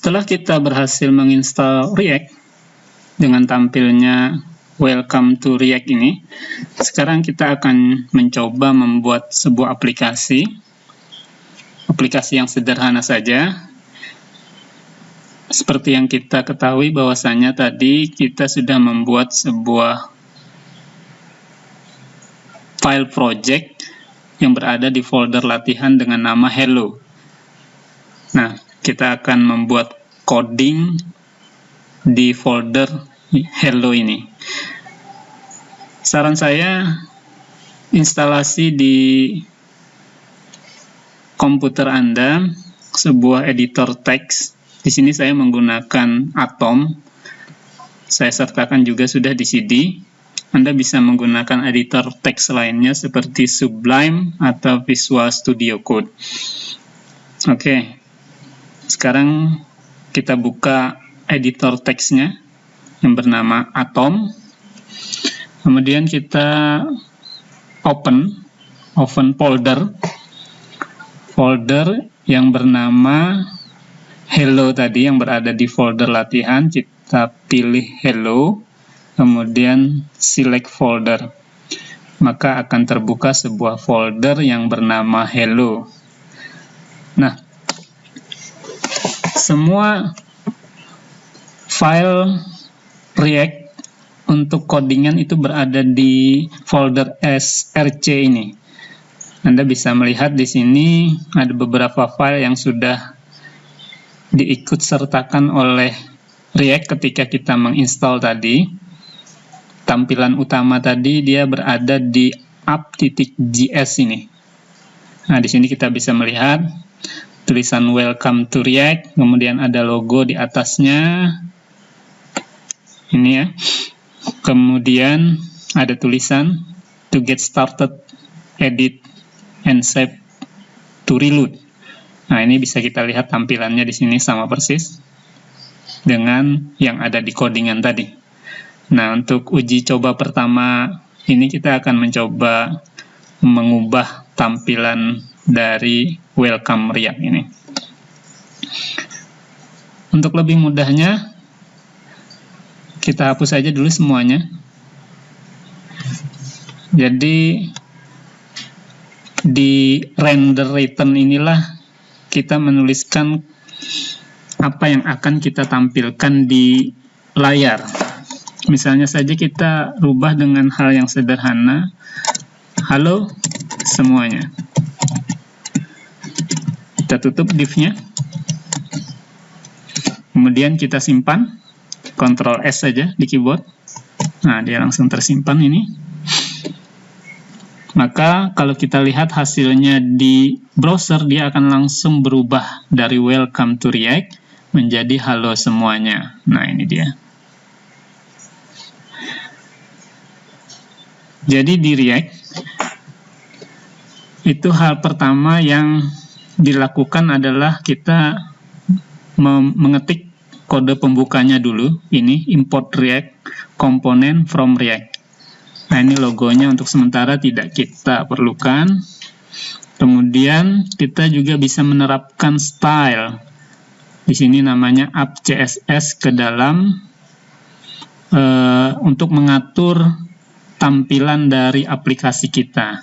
Setelah kita berhasil menginstal React dengan tampilnya Welcome to React ini, sekarang kita akan mencoba membuat sebuah aplikasi yang sederhana saja. Seperti yang kita ketahui bahwasanya tadi kita sudah membuat sebuah file project yang berada di folder latihan dengan nama Hello. Nah, kita akan membuat coding di folder Hello ini. Saran saya, instalasi di komputer Anda sebuah editor teks. Di sini saya menggunakan Atom. Saya sertakan juga sudah di CD. Anda bisa menggunakan editor teks lainnya seperti Sublime atau Visual Studio Code. Oke. Sekarang kita buka editor teksnya yang bernama Atom. Kemudian kita open folder yang bernama Hello tadi yang berada di folder latihan. Kita pilih Hello, kemudian select folder. Maka akan terbuka sebuah folder yang bernama Hello. Nah, semua file React untuk codingan itu berada di folder src ini. Anda bisa melihat di sini ada beberapa file yang sudah diikut sertakan oleh React ketika kita menginstal tadi. Tampilan utama tadi dia berada di app.js ini. Nah, di sini kita bisa melihat tulisan Welcome to React, kemudian ada logo di atasnya. Ini ya. Kemudian ada tulisan to get started, edit, and save to reload. Nah, ini bisa kita lihat tampilannya di sini sama persis dengan yang ada di codingan tadi. Nah, untuk uji coba pertama ini kita akan mencoba mengubah tampilan dari Welcome React ini. Untuk lebih mudahnya, kita hapus saja dulu semuanya. Jadi di render return inilah kita menuliskan apa yang akan kita tampilkan di layar. Misalnya saja kita rubah dengan hal yang sederhana, halo semuanya. Kita tutup div-nya, kemudian kita simpan, Ctrl S saja di keyboard. Nah, dia langsung tersimpan ini. Maka kalau kita lihat hasilnya di browser, dia akan langsung berubah dari Welcome to React menjadi halo semuanya. Nah, ini dia. Jadi di React, itu hal pertama yang dilakukan adalah kita mengetik kode pembukanya dulu. Ini import React component from React. Nah, ini logonya untuk sementara tidak kita perlukan. Kemudian kita juga bisa menerapkan style. Di sini namanya app.css ke dalam untuk mengatur tampilan dari aplikasi kita.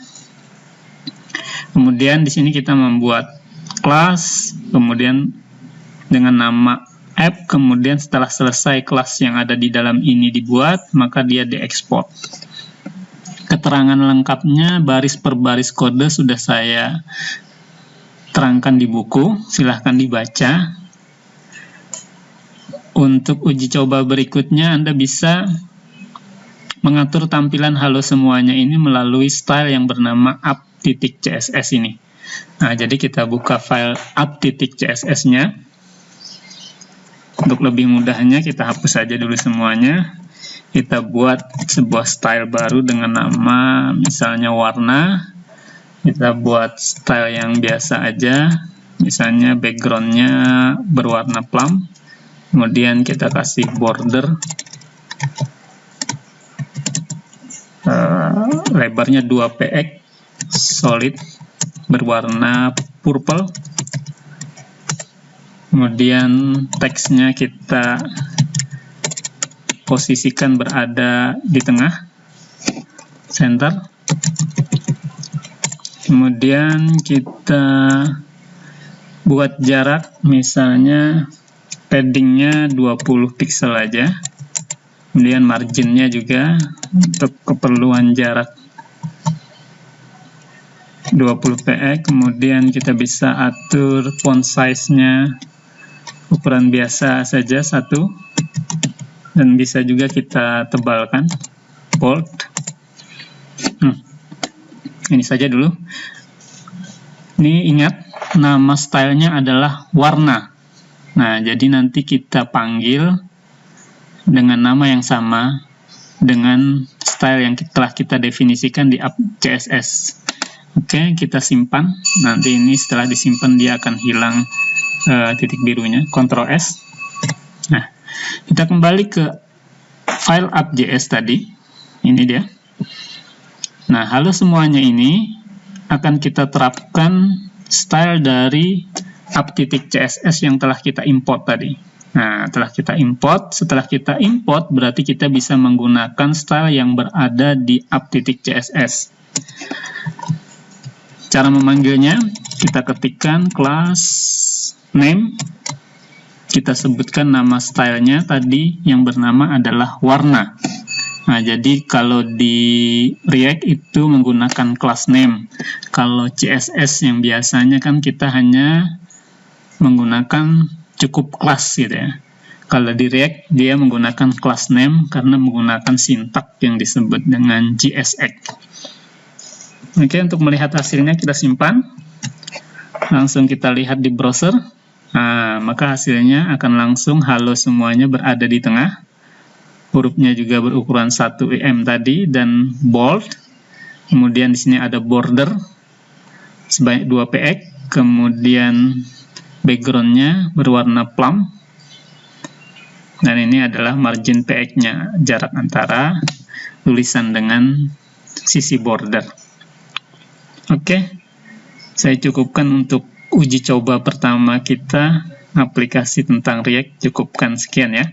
Kemudian di sini kita membuat kelas, kemudian dengan nama app, kemudian setelah selesai kelas yang ada di dalam ini dibuat, maka dia diekspor. Keterangan lengkapnya baris per baris kode sudah saya terangkan di buku, silahkan dibaca. Untuk uji coba berikutnya, Anda bisa mengatur tampilan halo semuanya ini melalui style yang bernama app.css ini. Nah, jadi kita buka file app.css-nya. Untuk lebih mudahnya, kita hapus saja dulu semuanya. Kita buat sebuah style baru dengan nama misalnya warna. Kita buat style yang biasa aja, misalnya backgroundnya berwarna plum. Kemudian kita kasih border, lebarnya 2 px, solid, berwarna purple. Kemudian teksnya kita posisikan berada di tengah, center. Kemudian kita buat jarak, misalnya paddingnya 20 pixel aja. Kemudian marginnya juga untuk keperluan jarak 20 px. Kemudian kita bisa atur font size-nya ukuran biasa saja 1, dan bisa juga kita tebalkan, bold. Ini saja dulu. Ini ingat, nama stylenya adalah warna. Nah, jadi nanti kita panggil dengan nama yang sama dengan style yang telah kita definisikan di app CSS. Oke, kita simpan. Nanti ini setelah disimpan dia akan hilang titik birunya. Ctrl S. Nah, kita kembali ke file app.js tadi. Ini dia. Nah, halo semuanya, ini akan kita terapkan style dari app.css yang telah kita import tadi. Nah, setelah kita import berarti kita bisa menggunakan style yang berada di app.css. Cara memanggilnya, kita ketikkan class name, kita sebutkan nama stylenya tadi yang bernama adalah warna. Nah, jadi kalau di React itu menggunakan class name. Kalau CSS yang biasanya kan kita hanya menggunakan cukup class gitu ya. Kalau di React dia menggunakan class name karena menggunakan sintak yang disebut dengan JSX. Oke, untuk melihat hasilnya kita simpan. Langsung kita lihat di browser. Nah, maka hasilnya akan langsung halo semuanya berada di tengah. Hurufnya juga berukuran 1 em tadi dan bold. Kemudian di sini ada border sebanyak 2 px. Kemudian backgroundnya berwarna plum. Dan ini adalah margin px-nya, jarak antara tulisan dengan sisi border. Oke, saya cukupkan untuk uji coba pertama kita aplikasi tentang React. Cukupkan sekian ya.